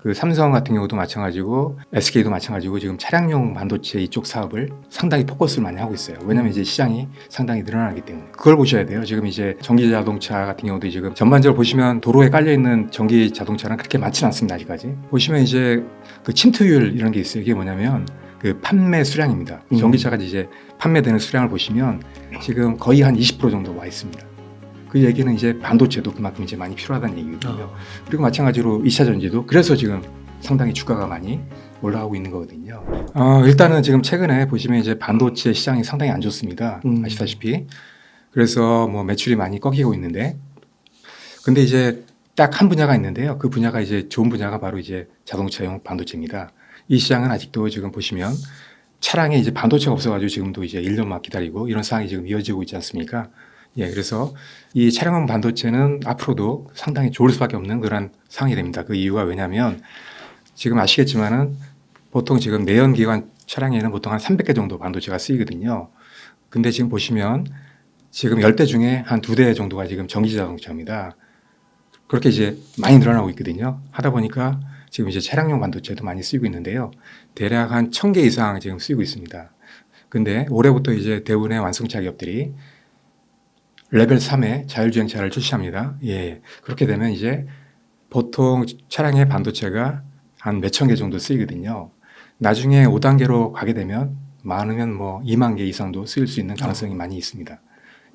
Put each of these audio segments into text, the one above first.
그 삼성 같은 경우도 마찬가지고 SK도 마찬가지고 지금 차량용 반도체 이쪽 사업을 상당히 포커스를 많이 하고 있어요. 왜냐하면 이제 시장이 상당히 늘어나기 때문에 그걸 보셔야 돼요. 지금 이제 전기 자동차 같은 경우도 지금 전반적으로 보시면 도로에 깔려 있는 전기 자동차는 그렇게 많지는 않습니다. 아직까지 보시면 이제 그 침투율 이런 게 있어요. 이게 뭐냐면 그 판매 수량입니다. 전기차가 이제 판매되는 수량을 보시면 지금 거의 한 20% 정도 와 있습니다. 그 얘기는 이제 반도체도 그만큼 이제 많이 필요하다는 얘기거든요. 그리고 마찬가지로 2차 전지도 그래서 지금 상당히 주가가 많이 올라가고 있는 거거든요. 일단은 지금 최근에 보시면 이제 반도체 시장이 상당히 안 좋습니다. 아시다시피. 그래서 뭐 매출이 많이 꺾이고 있는데, 근데 이제 딱 한 분야가 있는데요. 그 분야가 이제 좋은 분야가 바로 이제 자동차용 반도체입니다. 이 시장은 아직도 지금 보시면 차량에 이제 반도체가 없어가지고 지금도 이제 1년만 기다리고 이런 상황이 지금 이어지고 있지 않습니까? 예, 그래서 이 차량용 반도체는 앞으로도 상당히 좋을 수밖에 없는 그런 상황이 됩니다. 그 이유가 왜냐하면 지금 아시겠지만은 보통 지금 내연기관 차량에는 보통 한 300개 정도 반도체가 쓰이거든요. 근데 지금 보시면 지금 10대 중에 한 2대 정도가 지금 전기 자동차입니다. 그렇게 이제 많이 늘어나고 있거든요. 하다 보니까 지금 이제 차량용 반도체도 많이 쓰이고 있는데요. 대략 한 1000개 이상 지금 쓰이고 있습니다. 근데 올해부터 이제 대부분의 완성차 기업들이 레벨 3의 자율주행차를 출시합니다. 예. 그렇게 되면 이제 보통 차량의 반도체가 한 몇천 개 정도 쓰이거든요. 나중에 5단계로 가게 되면 많으면 뭐 2만 개 이상도 쓰일 수 있는 가능성이 많이 있습니다.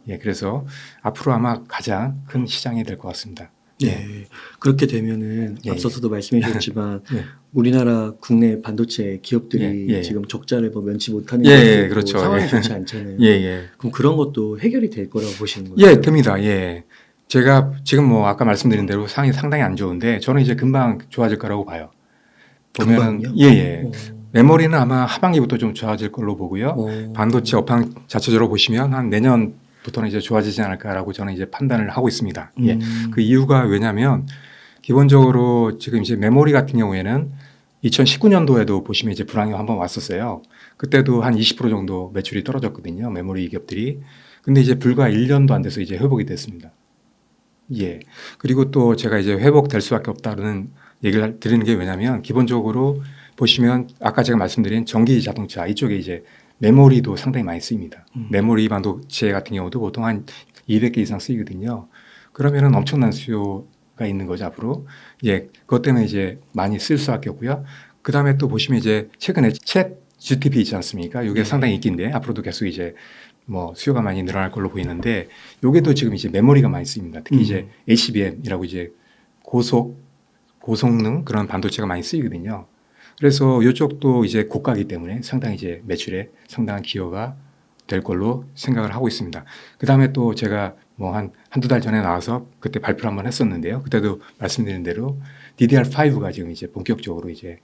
예. 그래서 앞으로 아마 가장 큰 시장이 될 것 같습니다. 네. 그렇게 되면은 예. 앞서서도 말씀해 주셨지만 예. 우리나라 국내 반도체 기업들이 예. 지금 적자를 뭐 면치 못하는 예, 그렇죠. 상황이 예. 좋지 않잖아요. 예, 예. 그럼 그런 것도 해결이 될 거라고 보시는 거예요? 예, 됩니다. 예. 제가 지금 뭐 아까 말씀드린 대로 상황이 상당히 안 좋은데 저는 이제 금방 좋아질 거라고 봐요. 보면은 금방요? 예, 예. 메모리는 아마 하반기부터 좀 좋아질 걸로 보고요. 반도체 업황 자체적으로 보시면 한 내년부터는 이제 좋아지지 않을까라고 저는 이제 판단을 하고 있습니다. 예. 그 이유가 왜냐면 기본적으로 지금 이제 메모리 같은 경우에는 2019년도에도 보시면 이제 불황이 한번 왔었어요. 그때도 한 20% 정도 매출이 떨어졌거든요. 메모리 기업들이. 근데 이제 불과 1년도 안 돼서 이제 회복이 됐습니다. 예. 그리고 또 제가 이제 회복될 수밖에 없다는 얘기를 드리는 게 왜냐면 기본적으로 보시면 아까 제가 말씀드린 전기 자동차 이쪽에 이제 메모리도 상당히 많이 쓰입니다. 메모리 반도체 같은 경우도 보통 한 200개 이상 쓰이거든요. 그러면은 엄청난 수요가 있는 거죠, 앞으로. 예. 그것 때문에 이제 많이 쓸 수밖에 없고요. 그 다음에 또 보시면 이제 최근에 챗 GTP 있지 않습니까? 이게 상당히 인기인데 앞으로도 계속 이제 뭐 수요가 많이 늘어날 걸로 보이는데 요게도 지금 이제 메모리가 많이 쓰입니다. 특히 이제 HBM이라고 이제 고성능 그런 반도체가 많이 쓰이거든요. 그래서 이쪽도 이제 고가이기 때문에 상당히 이제 매출에 상당한 기여가 될 걸로 생각을 하고 있습니다. 그 다음에 또 제가 뭐 한두 달 전에 나와서 그때 발표를 한번 했었는데요. 그때도 말씀드린 대로 DDR5가 지금 이제 본격적으로 이제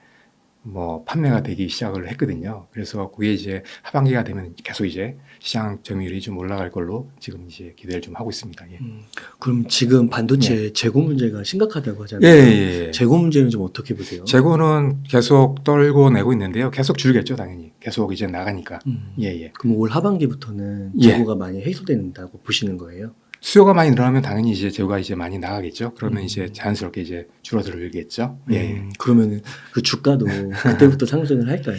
뭐 판매가 되기 시작을 했거든요. 그래서 그게 이제 하반기가 되면 계속 이제 시장 점유율이 좀 올라갈 걸로 지금 이제 기대를 좀 하고 있습니다. 예. 그럼 지금 반도체 재고 문제가 심각하다고 하잖아요. 예. 재고 문제는 좀 어떻게 보세요? 재고는 계속 떨고 내고 있는데요. 계속 줄겠죠, 당연히. 계속 이제 나가니까. 예. 그럼 올 하반기부터는 예. 재고가 많이 해소된다고 보시는 거예요? 수요가 많이 늘어나면 당연히 이제 재고가 이제 많이 나가겠죠. 그러면 이제 자연스럽게 이제 줄어들겠죠. 예. 그러면은 그 주가도 그때부터 상승을 할까요?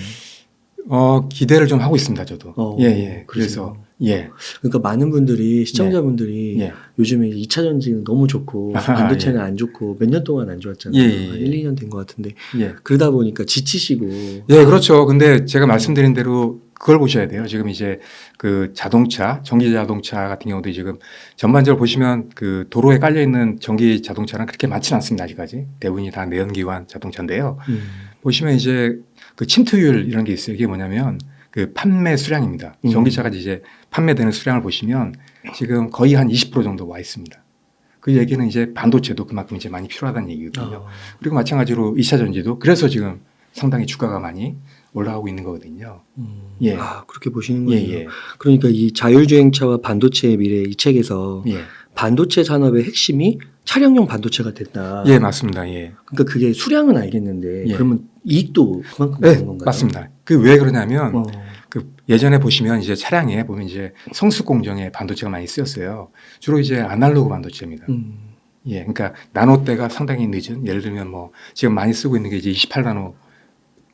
기대를 좀 하고 있습니다, 저도. 예. 그래서 예. 그러니까 많은 분들이 시청자분들이 예. 요즘에 2차 전지는 너무 좋고 반도체는 안 좋고 몇 년 동안 안 좋았잖아요. 예. 한 1, 2년 된 것 같은데 예. 그러다 보니까 지치시고 예, 그렇죠. 근데 제가 말씀드린 대로 그걸 보셔야 돼요. 지금 이제 그 자동차, 전기 자동차 같은 경우도 지금 전반적으로 보시면 그 도로에 깔려 있는 전기 자동차는 그렇게 많지는 않습니다. 아직까지. 대부분이 다 내연기관 자동차인데요. 보시면 이제 그 침투율 이런 게 있어요. 이게 뭐냐면 그 판매 수량입니다. 전기차가 이제 판매되는 수량을 보시면 지금 거의 한 20% 정도 와 있습니다. 그 얘기는 이제 반도체도 그만큼 이제 많이 필요하다는 얘기거든요. 그리고 마찬가지로 2차 전지도 그래서 지금 상당히 주가가 많이 올라가고 있는 거거든요. 예. 그렇게 보시는군요. 예. 그러니까 이 자율주행차와 반도체의 미래 이 책에서 예. 반도체 산업의 핵심이 차량용 반도체가 된다. 예, 맞습니다. 예. 그러니까 그게 수량은 알겠는데 예. 그러면 이익도 그만큼 네, 되는 건가요? 맞습니다. 그 왜 그러냐면 그 예전에 보시면 이제 차량에 보면 이제 성수 공정에 반도체가 많이 쓰였어요. 주로 이제 아날로그 반도체입니다. 예, 그러니까 나노대가 상당히 늦은, 예를 들면 뭐 지금 많이 쓰고 있는 게 이제 28나노,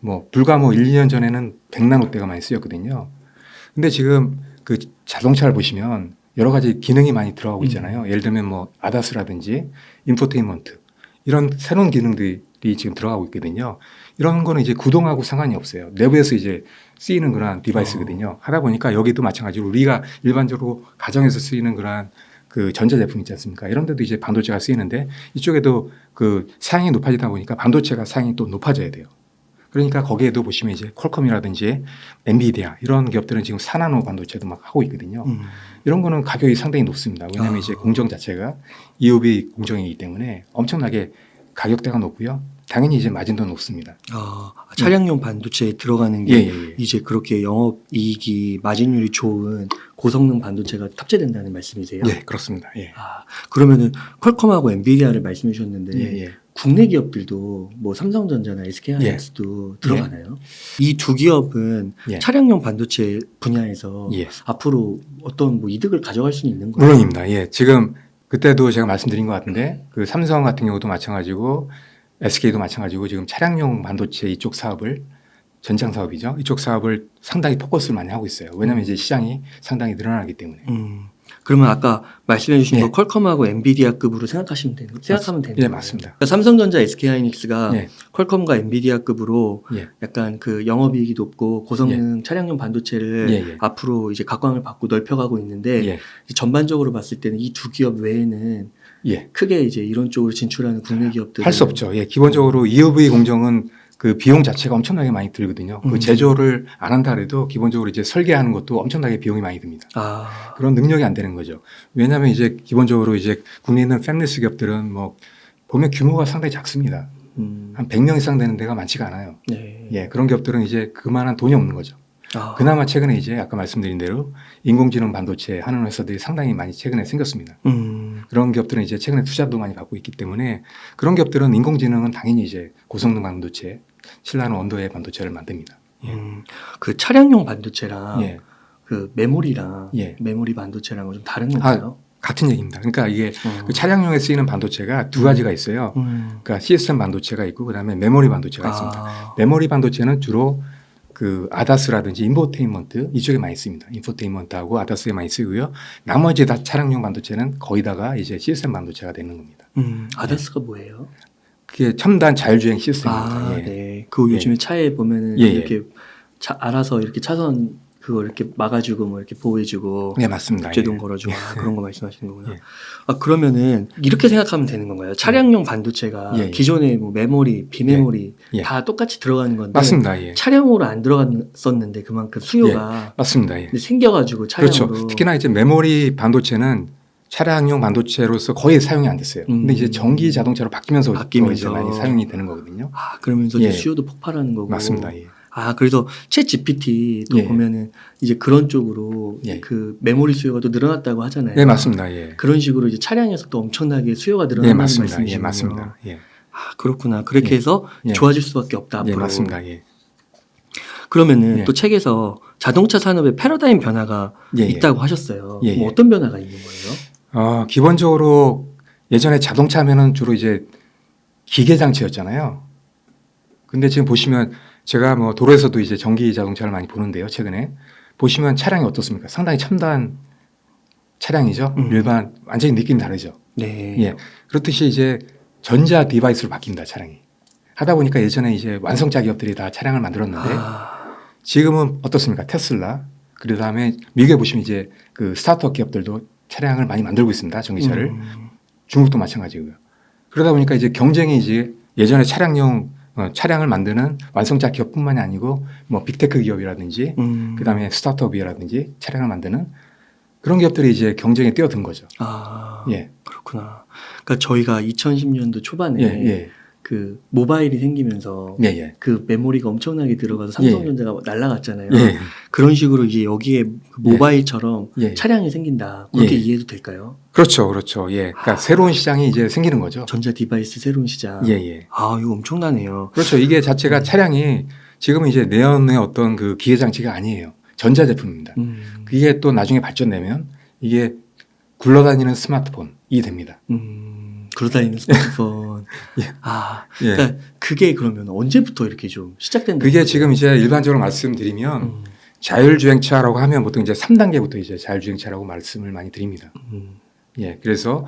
뭐 불과 뭐 1, 2년 전에는 100나노대가 많이 쓰였거든요. 근데 지금 그 자동차를 보시면 여러 가지 기능이 많이 들어가고 있잖아요. 예를 들면 뭐 아다스라든지 인포테인먼트 이런 새로운 기능들이 지금 들어가고 있거든요. 이런 거는 이제 구동하고 상관이 없어요. 내부에서 이제 쓰이는 그런 디바이스거든요. 하다 보니까 여기도 마찬가지로 우리가 일반적으로 가정에서 쓰이는 그런 그 전자제품 있지 않습니까? 이런 데도 이제 반도체가 쓰이는데 이쪽에도 그 사양이 높아지다 보니까 반도체가 사양이 또 높아져야 돼요. 그러니까 거기에도 보시면 이제 퀄컴이라든지 엔비디아 이런 기업들은 지금 4나노 반도체도 막 하고 있거든요. 이런 거는 가격이 상당히 높습니다. 왜냐하면 이제 공정 자체가 EUV 공정이기 때문에 엄청나게 가격대가 높고요. 당연히 이제 마진도 높습니다. 차량용 반도체에 들어가는 게 이제 그렇게 영업이익이 마진율이 좋은 고성능 반도체가 탑재된다는 말씀이세요? 네, 그렇습니다. 예. 그러면은 퀄컴하고 엔비디아를 말씀해 주셨는데 예. 국내 기업들도 뭐 삼성전자나 SK하이닉스도 들어가나요? 이 두 기업은 예. 차량용 반도체 분야에서 예. 앞으로 어떤 뭐 이득을 가져갈 수는 있는 거예요? 물론입니다. 예. 지금 그때도 제가 말씀드린 것 같은데 그 삼성 같은 경우도 마찬가지고 SK도 마찬가지고 지금 차량용 반도체 이쪽 사업을 전장 사업이죠. 이쪽 사업을 상당히 포커스를 많이 하고 있어요. 왜냐하면 이제 시장이 상당히 늘어나기 때문에. 그러면 아까 말씀해 주신 예. 거 퀄컴하고 엔비디아급으로 생각하면 되는 거예요? 예, 맞습니다. 그러니까 삼성전자, SK하이닉스가 예. 퀄컴과 엔비디아급으로 예. 약간 그 영업이익이 높고 고성능 차량용 반도체를 예. 앞으로 이제 각광을 받고 넓혀가고 있는데 예. 전반적으로 봤을 때는 이 두 기업 외에는 예. 크게 이제 이런 쪽으로 진출하는 국내 기업들은 할 수 없죠. 예. 기본적으로 EUV 공정은 그 비용 자체가 엄청나게 많이 들거든요. 그 제조를 안 한다 해도 기본적으로 이제 설계하는 것도 엄청나게 비용이 많이 듭니다. 그런 능력이 안 되는 거죠. 왜냐하면 이제 기본적으로 이제 국내에 있는 팹리스 기업들은 뭐 보면 규모가 상당히 작습니다. 한 100명 이상 되는 데가 많지가 않아요. 네. 예, 그런 기업들은 이제 그만한 돈이 없는 거죠. 그나마 최근에 이제 아까 말씀드린 대로 인공지능 반도체 하는 회사들이 상당히 많이 최근에 생겼습니다. 그런 기업들은 이제 최근에 투자도 많이 받고 있기 때문에 그런 기업들은 인공지능은 당연히 이제 고성능 반도체, 신라는 원도의 반도체를 만듭니다. 그 차량용 반도체랑 예. 그 메모리랑 예. 메모리 반도체랑은 좀 다른 건가요? 같은 얘기입니다. 그러니까 이게 그 차량용에 쓰이는 반도체가 두 가지가 있어요. 그러니까 CSM 반도체가 있고 그다음에 메모리 반도체가 있습니다. 메모리 반도체는 주로 그 아다스라든지 인포테인먼트 이쪽에 많이 쓰입니다. 인포테인먼트하고 아다스에 많이 쓰고요. 나머지 다 차량용 반도체는 거의 다가 이제 CSM 반도체가 되는 겁니다. 아다스가 뭐예요? 그게 첨단 자율주행 시스템입니다. 예. 네. 그 요즘에 차에 보면은 이렇게 알아서 이렇게 차선 그걸 이렇게 막아주고 뭐 이렇게 보호해주고 네, 맞습니다. 제동 걸어주고 그런 거 말씀하시는 거구나. 예. 그러면은 이렇게 생각하면 되는 건가요? 차량용 반도체가 기존의 뭐 메모리, 비메모리 다 똑같이 들어가는 건데 맞습니다. 예. 차량으로 안 들어갔었는데 그만큼 수요가 맞습니다. 예. 생겨가지고 차량으로 그렇죠. 특히나 이제 메모리 반도체는 차량용 반도체로서 거의 사용이 안 됐어요. 근데 이제 전기 자동차로 바뀌면서 이제 많이 사용이 되는 거거든요. 그러면서 이제 수요도 폭발하는 거고. 맞습니다. 예. 그래서 챗 GPT도 보면은 이제 그런 쪽으로 그 메모리 수요가 또 늘어났다고 하잖아요. 네, 맞습니다. 예. 그런 식으로 이제 차량에서 또 엄청나게 수요가 늘어나는 말씀이시군요. 예, 맞습니다. 예. 그렇구나. 그렇게 해서 좋아질 수밖에 없다 앞으로. 예, 맞습니다. 예. 그러면은 또 책에서 자동차 산업의 패러다임 변화가 있다고 하셨어요. 뭐 어떤 변화가 있는 거예요? 기본적으로 예전에 자동차 하면은 주로 이제 기계 장치였잖아요. 근데 지금 보시면 제가 뭐 도로에서도 이제 전기 자동차를 많이 보는데요. 최근에 보시면 차량이 어떻습니까? 상당히 첨단 차량이죠. 일반 완전히 느낌이 다르죠. 네. 예. 그렇듯이 이제 전자 디바이스로 바뀐다 차량이. 하다 보니까 예전에 이제 완성차 기업들이 다 차량을 만들었는데 지금은 어떻습니까? 테슬라. 그 다음에 미국에 보시면 이제 그 스타트업 기업들도 차량을 많이 만들고 있습니다. 전기차를. 중국도 마찬가지고요. 그러다 보니까 이제 경쟁이 이제 예전에 차량을 만드는 완성차 기업뿐만이 아니고 뭐 빅테크 기업이라든지 그다음에 스타트업이라든지 차량을 만드는 그런 기업들이 이제 경쟁에 뛰어든 거죠. 예. 그렇구나. 그러니까 저희가 2010년도 초반에 그 모바일이 생기면서 그 메모리가 엄청나게 들어가서 삼성전자가 날아갔잖아요. 그런 식으로 이제 여기에 그 모바일처럼 차량이 생긴다. 그렇게 이해해도 될까요? 그렇죠, 그렇죠. 예. 그러니까 새로운 시장이 이제 생기는 거죠. 전자 디바이스 새로운 시장. 이거 엄청나네요. 그렇죠. 이게 자체가 차량이 지금은 이제 내연의 어떤 그 기계 장치가 아니에요. 전자 제품입니다. 이게 또 나중에 발전되면 이게 굴러다니는 스마트폰이 됩니다. 걸어다니는 스마트폰. 예. 예. 그러니까 그게 그러면 언제부터 이렇게 좀 시작된다? 그게 지금 이제 일반적으로 말씀드리면 자율주행차라고 하면 보통 이제 3단계부터 이제 자율주행차라고 말씀을 많이 드립니다. 예. 그래서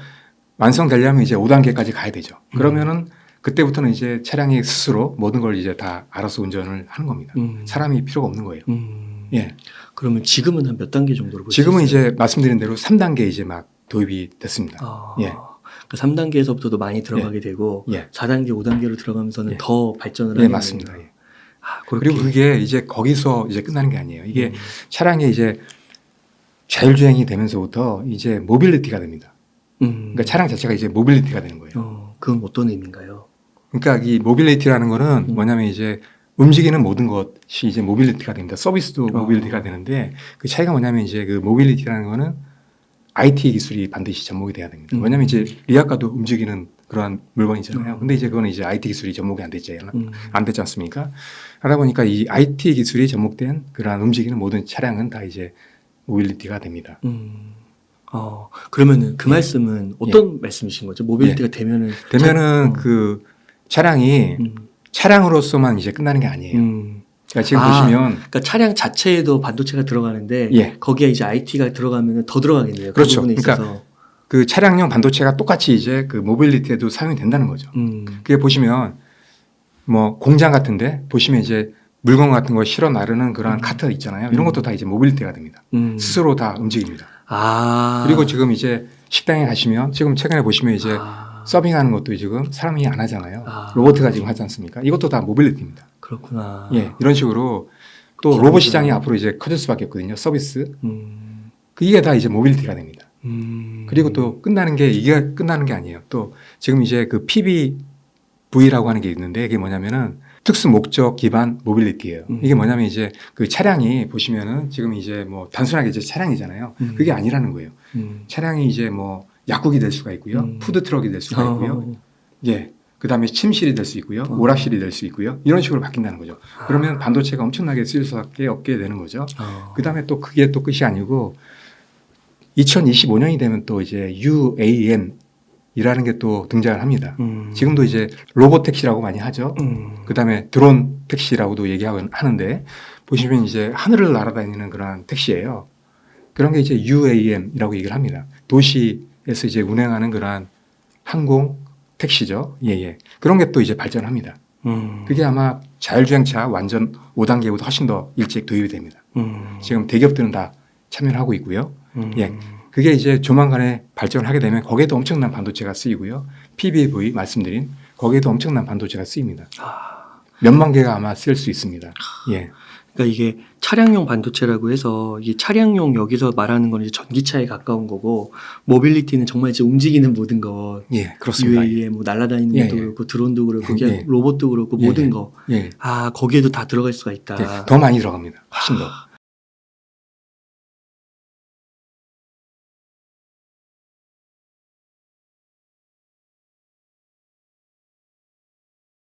완성되려면 이제 5단계까지 가야 되죠. 그러면은 그때부터는 이제 차량이 스스로 모든 걸 이제 다 알아서 운전을 하는 겁니다. 사람이 필요가 없는 거예요. 예. 그러면 지금은 한 몇 단계 정도로 볼수 지금은 있어요? 이제 말씀드린 대로 3단계 이제 막 도입이 됐습니다. 예. 그러니까 3단계에서부터도 많이 들어가게 되고 예. 4단계, 5단계로 들어가면서는 예. 더 발전을 예, 하는 맞습니다. 예. 그렇게. 그리고 그게 이제 거기서 이제 끝나는 게 아니에요. 이게 차량이 이제 자율주행이 되면서부터 이제 모빌리티가 됩니다. 그러니까 차량 자체가 이제 모빌리티가 되는 거예요. 그건 어떤 의미인가요? 그러니까 이 모빌리티라는 거는 뭐냐면 이제 움직이는 모든 것이 이제 모빌리티가 됩니다. 서비스도 모빌리티가 되는데 그 차이가 뭐냐면 이제 그 모빌리티라는 거는 IT 기술이 반드시 접목이 돼야 됩니다. 왜냐면 이제 리아카도 움직이는 그러한 물건이잖아요. 근데 이제 그거는 이제 IT 기술이 접목이 안 됐지 않습니까? 하다 보니까 이 IT 기술이 접목된 그러한 움직이는 모든 차량은 다 이제 모빌리티가 됩니다. 그러면은 그 말씀은 어떤 말씀이신 거죠? 모빌리티가 되면은 그 차량이 차량으로서만 이제 끝나는 게 아니에요. 그러니까 지금 보시면 그러니까 차량 자체에도 반도체가 들어가는데 거기에 이제 IT가 들어가면 더 들어가겠네요. 그렇죠. 그 부분에 그러니까 있어서. 그 차량용 반도체가 똑같이 이제 그 모빌리티에도 사용이 된다는 거죠. 그게 보시면 뭐 공장 같은데 보시면 이제 물건 같은 거 실어 나르는 그런 카트 있잖아요. 이런 것도 다 이제 모빌리티가 됩니다. 스스로 다 움직입니다. 그리고 지금 이제 식당에 가시면 지금 최근에 보시면 이제 서빙하는 것도 지금 사람이 안 하잖아요. 로봇가 지금 하지 않습니까? 이것도 다 모빌리티입니다. 그렇구나. 예, 이런 식으로 또 로봇 시장이 앞으로 이제 커질 수밖에 없거든요. 서비스. 이게 다 이제 모빌리티가 됩니다. 그리고 또 끝나는 게 이게 끝나는 게 아니에요. 또 지금 이제 그 PBV라고 하는 게 있는데 이게 뭐냐면은 특수 목적 기반 모빌리티예요. 이게 뭐냐면 이제 그 차량이 보시면은 지금 이제 뭐 단순하게 이제 차량이잖아요. 그게 아니라는 거예요. 차량이 이제 뭐 약국이 될 수가 있고요. 푸드 트럭이 될 수가 있고요. 예. 그다음에 침실이 될 수 있고요. 오락실이 될 수 있고요. 이런 식으로 바뀐다는 거죠. 그러면 반도체가 엄청나게 쓰일 수밖에 없게 되는 거죠. 그다음에 또 그게 또 끝이 아니고 2025년이 되면 또 이제 UAM 이라는 게 또 등장을 합니다. 지금도 이제 로봇 택시라고 많이 하죠. 그다음에 드론 택시라고도 얘기하는데 보시면 이제 하늘을 날아다니는 그런 택시예요. 그런 게 이제 UAM이라고 얘기를 합니다. 도시에서 이제 운행하는 그러한 항공 택시죠. 예. 그런 게 또 이제 발전합니다. 그게 아마 자율주행차 완전 5단계보다 훨씬 더 일찍 도입이 됩니다. 지금 대기업들은 다 참여를 하고 있고요. 예. 그게 이제 조만간에 발전을 하게 되면 거기에도 엄청난 반도체가 쓰이고요. PBV 말씀드린 거기에도 엄청난 반도체가 쓰입니다. 몇만 개가 아마 쓸 수 있습니다. 예. 그러니까 이게 차량용 반도체라고 해서 이게 차량용 여기서 말하는 건 이제 전기차에 가까운 거고 모빌리티는 정말 이제 움직이는 모든 것. 예, 그렇습니다. UAE 뭐 날아다니는 것도 그렇고 드론도 그렇고 로봇도 그렇고 모든 거. 거기에도 다 들어갈 수가 있다. 더 많이 들어갑니다. 훨씬 더.